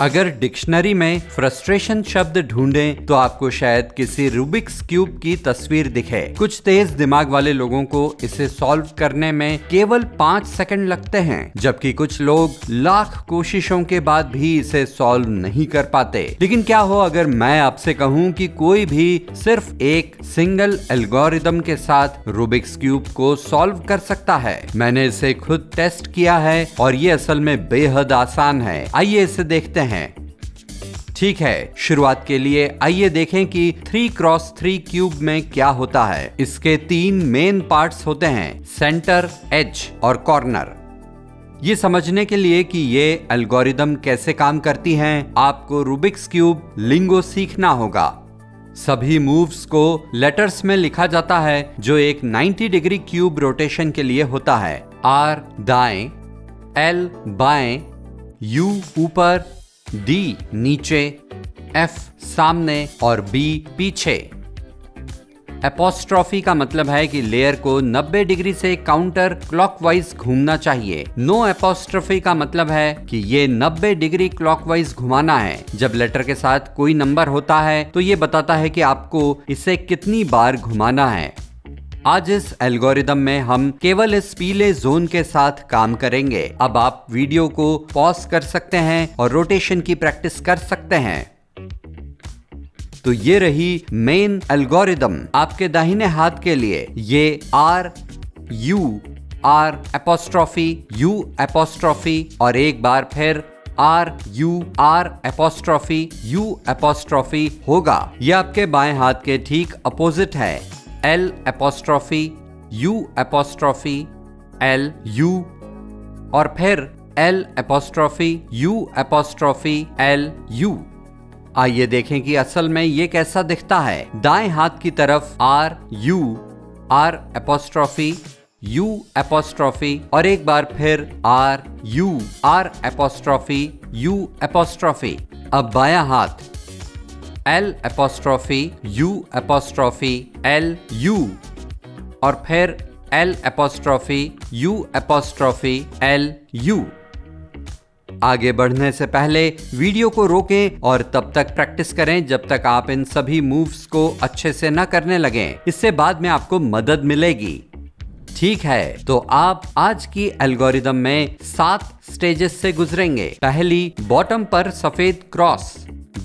अगर डिक्शनरी में फ्रस्ट्रेशन शब्द ढूंढें तो आपको शायद किसी रूबिक्स क्यूब की तस्वीर दिखे। कुछ तेज दिमाग वाले लोगों को इसे सॉल्व करने में केवल 5 सेकंड लगते हैं, जबकि कुछ लोग लाख कोशिशों के बाद भी इसे सॉल्व नहीं कर पाते। लेकिन क्या हो अगर मैं आपसे कहूं कि कोई भी सिर्फ एक सिंगल एल्गोरिदम के साथ रूबिक्स क्यूब को सॉल्व कर सकता है। मैंने इसे खुद टेस्ट किया है और ये असल में बेहद आसान है। आइए इसे देखते हैं। ठीक है, शुरुआत के लिए आइए देखें कि 3x3 क्यूब में क्या होता है। इसके 3 मेन पार्ट्स होते हैं, सेंटर, एज और कॉर्नर। ये समझने के लिए कि ये एल्गोरिदम कैसे काम करती हैं, आपको रूबिक्स क्यूब लिंगो सीखना होगा। सभी मूव्स को लेटर्स में लिखा जाता है जो एक 90 डिग्री क्यूब रोटेशन के लिए होता है। R दाएं, L बाएं, U ऊपर, D नीचे, F सामने और B पीछे। एपोस्ट्रोफी का मतलब है कि लेयर को 90 डिग्री से काउंटर क्लॉकवाइज घूमना चाहिए। नो एपोस्ट्रोफी का मतलब है कि ये 90 डिग्री क्लॉकवाइज घुमाना है। जब लेटर के साथ कोई नंबर होता है तो ये बताता है कि आपको इसे कितनी बार घुमाना है। आज इस एल्गोरिदम में हम केवल इस पीले जोन के साथ काम करेंगे। अब आप वीडियो को पॉज कर सकते हैं और रोटेशन की प्रैक्टिस कर सकते हैं। तो ये रही मेन एल्गोरिदम। आपके दाहिने हाथ के लिए ये R एपोस्ट्रोफी U एपोस्ट्रोफी और एक बार फिर R एपोस्ट्रोफी U एपोस्ट्रोफी होगा। यह आपके बाएं हाथ के ठीक अपोजिट है। L apostrophe U apostrophe L U और फिर L apostrophe U apostrophe L U। आइए देखें कि असल में ये कैसा दिखता है। दाएं हाथ की तरफ R एपोस्ट्रोफी U एपोस्ट्रोफी और एक बार फिर R एपोस्ट्रोफी U एपोस्ट्रोफी। अब बायां हाथ L apostrophe U apostrophe L U और फिर L apostrophe U apostrophe L U। आगे बढ़ने से पहले वीडियो को रोकें और तब तक प्रैक्टिस करें जब तक आप इन सभी मूव्स को अच्छे से न करने लगें। इससे बाद में आपको मदद मिलेगी। ठीक है, तो आप आज की एल्गोरिदम में 7 स्टेजेस से गुजरेंगे। पहली, बॉटम पर सफेद क्रॉस।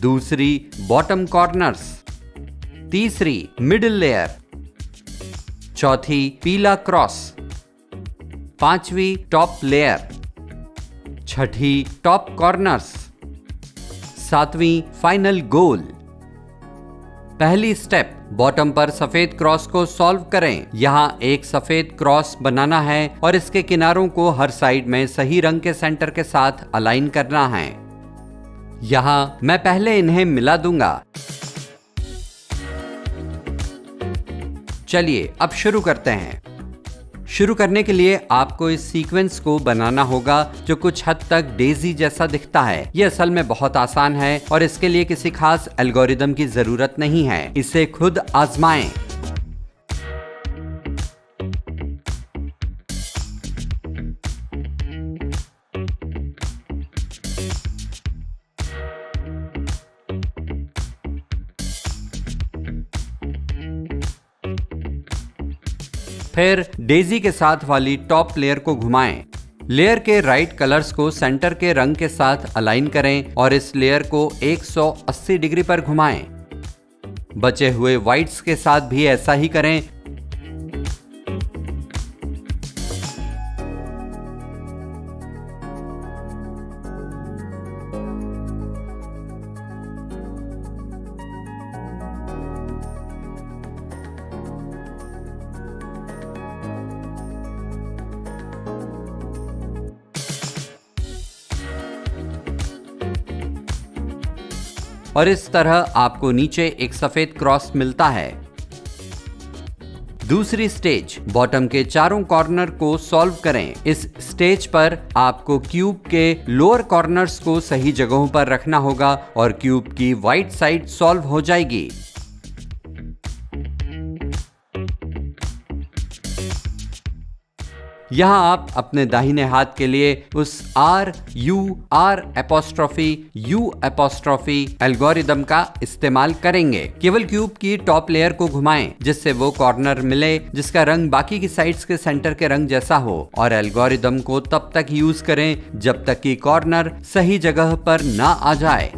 दूसरी, बॉटम कॉर्नर्स। तीसरी, मिडिल लेयर। चौथी, पीला क्रॉस। पांचवी, टॉप लेयर। छठी, टॉप कॉर्नर्स। सातवीं, फाइनल गोल। पहली स्टेप, बॉटम पर सफेद क्रॉस को सॉल्व करें। यहाँ एक सफेद क्रॉस बनाना है और इसके किनारों को हर साइड में सही रंग के सेंटर के साथ अलाइन करना है। यहाँ मैं पहले इन्हें मिला दूंगा। चलिए अब शुरू करते हैं। शुरू करने के लिए आपको इस सीक्वेंस को बनाना होगा जो कुछ हद तक डेजी जैसा दिखता है। ये असल में बहुत आसान है और इसके लिए किसी खास एल्गोरिदम की जरूरत नहीं है। इसे खुद आजमाएं। फिर डेजी के साथ वाली टॉप लेयर को घुमाएं। लेयर के राइट कलर्स को सेंटर के रंग के साथ अलाइन करें और इस लेयर को 180 डिग्री पर घुमाएं। बचे हुए व्हाइट्स के साथ भी ऐसा ही करें। और इस तरह आपको नीचे एक सफेद क्रॉस मिलता है। दूसरी स्टेज, बॉटम के चारों कॉर्नर को सॉल्व करें। इस स्टेज पर आपको क्यूब के लोअर कॉर्नर्स को सही जगहों पर रखना होगा और क्यूब की वाइट साइड सॉल्व हो जाएगी। यहाँ आप अपने दाहिने हाथ के लिए उस R U R apostrophe U apostrophe algorithm का इस्तेमाल करेंगे। केवल क्यूब की टॉप लेयर को घुमाएं जिससे वो कॉर्नर मिले जिसका रंग बाकी की साइड्स के सेंटर के रंग जैसा हो, और एल्गोरिदम को तब तक यूज करें जब तक कि कॉर्नर सही जगह पर ना आ जाए।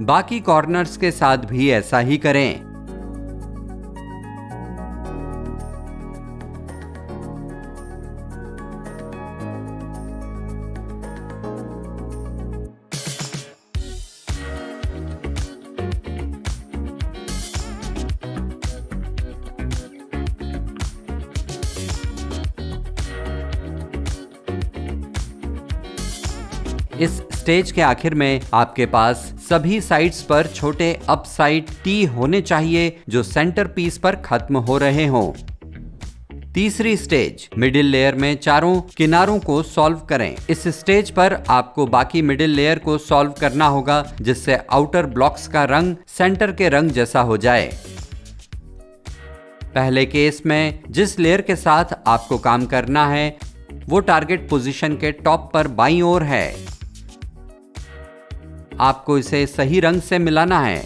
बाकी कॉर्नर्स के साथ भी ऐसा ही करें। इस स्टेज के आखिर में आपके पास सभी साइड्स पर छोटे अपसाइड टी होने चाहिए जो सेंटर पीस पर खत्म हो रहे हों। तीसरी स्टेज, मिडिल लेयर में चारों किनारों को सॉल्व करें। इस स्टेज पर आपको बाकी मिडिल लेयर को सॉल्व करना होगा जिससे आउटर ब्लॉक्स का रंग सेंटर के रंग जैसा हो जाए। पहले केस में जिस लेयर के साथ आपको काम करना है वो टारगेट पोजीशन के टॉप पर बाईं ओर है। आपको इसे सही रंग से मिलाना है।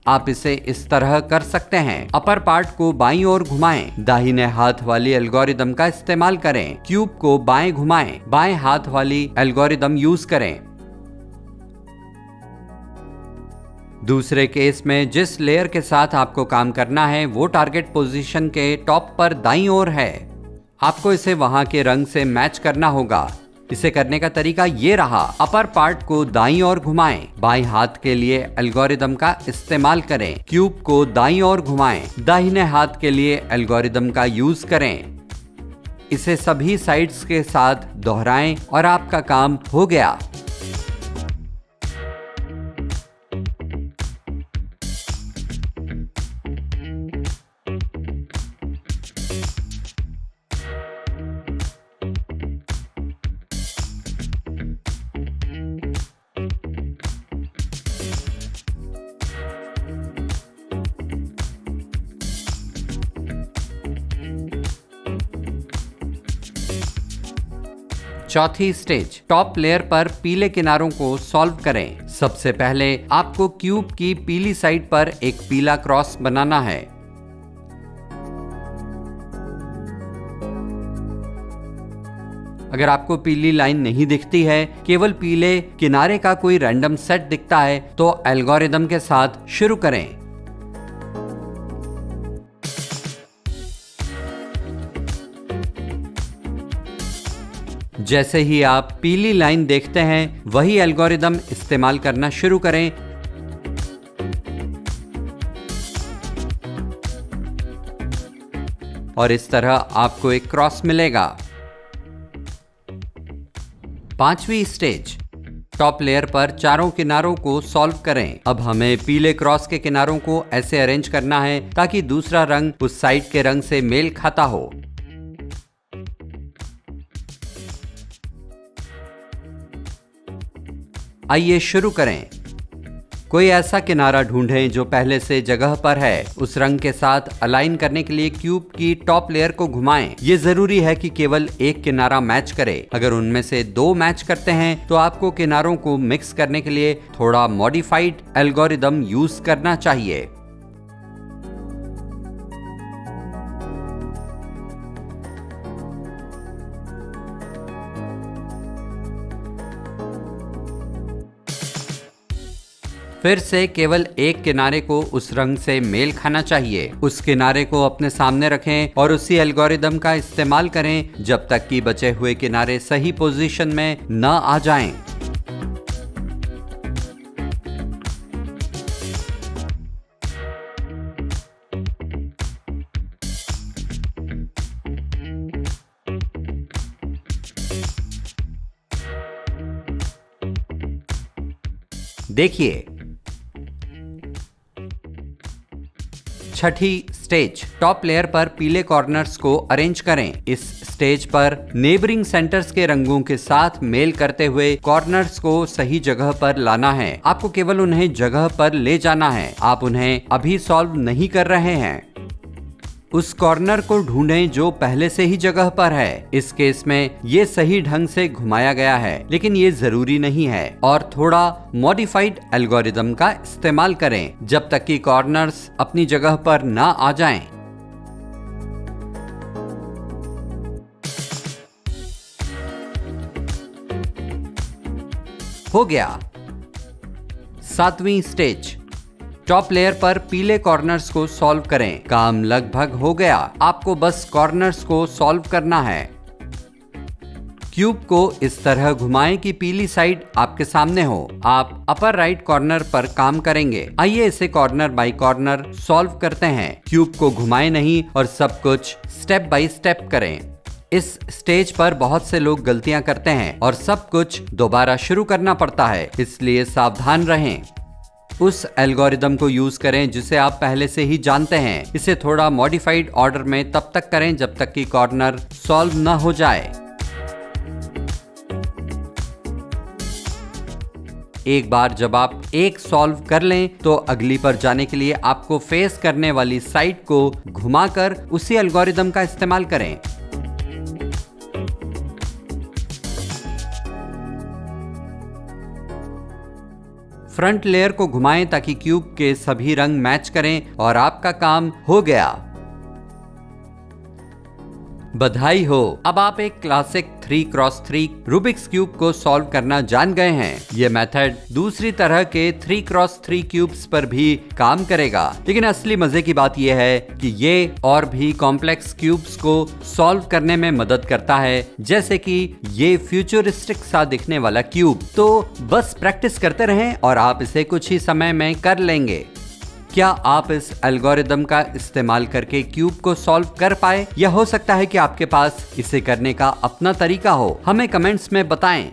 आप इसे इस तरह कर सकते हैं। अपर पार्ट को बाईं ओर घुमाएं। दाहिने हाथ वाली एल्गोरिदम का इस्तेमाल करें। क्यूब को बाएं घुमाएं। बाएं हाथ वाली एल्गोरिदम यूज करें। दूसरे केस में जिस लेयर के साथ आपको काम करना है वो टारगेट पोजीशन के टॉप पर दाईं ओर है। आपको इसे वहां के रंग से मैच करना होगा। इसे करने का तरीका ये रहा। अपर पार्ट को दाईं ओर घुमाएं। बाएं हाथ के लिए एल्गोरिदम का इस्तेमाल करें। क्यूब को दाईं ओर घुमाएं। दाहिने हाथ के लिए एल्गोरिदम का यूज करें। इसे सभी साइड्स के साथ दोहराएं और आपका काम हो गया। चौथी स्टेज, टॉप लेयर पर पीले किनारों को सॉल्व करें। सबसे पहले आपको क्यूब की पीली साइड पर एक पीला क्रॉस बनाना है। अगर आपको पीली लाइन नहीं दिखती है, केवल पीले किनारे का कोई रैंडम सेट दिखता है, तो एल्गोरिदम के साथ शुरू करें। जैसे ही आप पीली लाइन देखते हैं, वही एल्गोरिदम इस्तेमाल करना शुरू करें। और इस तरह आपको एक क्रॉस मिलेगा। पांचवी स्टेज, टॉप लेयर पर चारों किनारों को सॉल्व करें। अब हमें पीले क्रॉस के किनारों को ऐसे अरेंज करना है ताकि दूसरा रंग उस साइड के रंग से मेल खाता हो। आइए शुरू करें। कोई ऐसा किनारा ढूंढें जो पहले से जगह पर है। उस रंग के साथ अलाइन करने के लिए क्यूब की टॉप लेयर को घुमाएं। ये जरूरी है कि केवल एक किनारा मैच करे। अगर उनमें से दो मैच करते हैं तो आपको किनारों को मिक्स करने के लिए थोड़ा मॉडिफाइड एल्गोरिदम यूज करना चाहिए। फिर से केवल एक किनारे को उस रंग से मेल खाना चाहिए। उस किनारे को अपने सामने रखें और उसी एल्गोरिदम का इस्तेमाल करें जब तक कि बचे हुए किनारे सही पोजीशन में न आ जाएं। देखिए, छठी स्टेज, टॉप लेयर पर पीले कॉर्नर्स को अरेंज करें। इस स्टेज पर नेबरिंग सेंटर्स के रंगों के साथ मेल करते हुए कॉर्नर्स को सही जगह पर लाना है। आपको केवल उन्हें जगह पर ले जाना है, आप उन्हें अभी सॉल्व नहीं कर रहे हैं। उस कॉर्नर को ढूंढें जो पहले से ही जगह पर है। इस केस में ये सही ढंग से घुमाया गया है, लेकिन ये जरूरी नहीं है और थोड़ा मॉडिफाइड एल्गोरिदम का इस्तेमाल करें जब तक कि कॉर्नर्स अपनी जगह पर ना आ जाएं। हो गया। 7वीं स्टेज, टॉप लेयर पर पीले कॉर्नर्स को सॉल्व करें। काम लगभग हो गया, आपको बस कॉर्नर्स को सॉल्व करना है। क्यूब को इस तरह घुमाएं कि पीली साइड आपके सामने हो। आप अपर राइट कॉर्नर पर काम करेंगे। आइए इसे कॉर्नर बाय कॉर्नर सॉल्व करते हैं। क्यूब को घुमाएं नहीं और सब कुछ स्टेप बाय स्टेप करें। इस स्टेज पर बहुत से लोग गलतियां करते हैं और सब कुछ दोबारा शुरू करना पड़ता है, इसलिए सावधान रहें। उस एल्गोरिदम को यूज करें जिसे आप पहले से ही जानते हैं। इसे थोड़ा मॉडिफाइड ऑर्डर में तब तक करें जब तक कि कॉर्नर सॉल्व न हो जाए। एक बार जब आप एक सॉल्व कर लें तो अगली पर जाने के लिए आपको फेस करने वाली साइड को घुमाकर उसी एल्गोरिदम का इस्तेमाल करें। फ्रंट लेयर को घुमाएं ताकि क्यूब के सभी रंग मैच करें और आपका काम हो गया। बधाई हो, अब आप एक क्लासिक 3x3 रूबिक्स क्यूब को सॉल्व करना जान गए हैं। यह मेथड दूसरी तरह के 3x3 क्यूब्स पर भी काम करेगा, लेकिन असली मजे की बात यह है कि ये और भी कॉम्प्लेक्स क्यूब्स को सॉल्व करने में मदद करता है, जैसे कि ये फ्यूचरिस्टिक सा दिखने वाला क्यूब। तो बस प्रैक्टिस करते रहें और आप इसे कुछ ही समय में कर लेंगे। क्या आप इस एल्गोरिदम का इस्तेमाल करके क्यूब को सॉल्व कर पाए, या हो सकता है कि आपके पास इसे करने का अपना तरीका हो? हमें कमेंट्स में बताएं।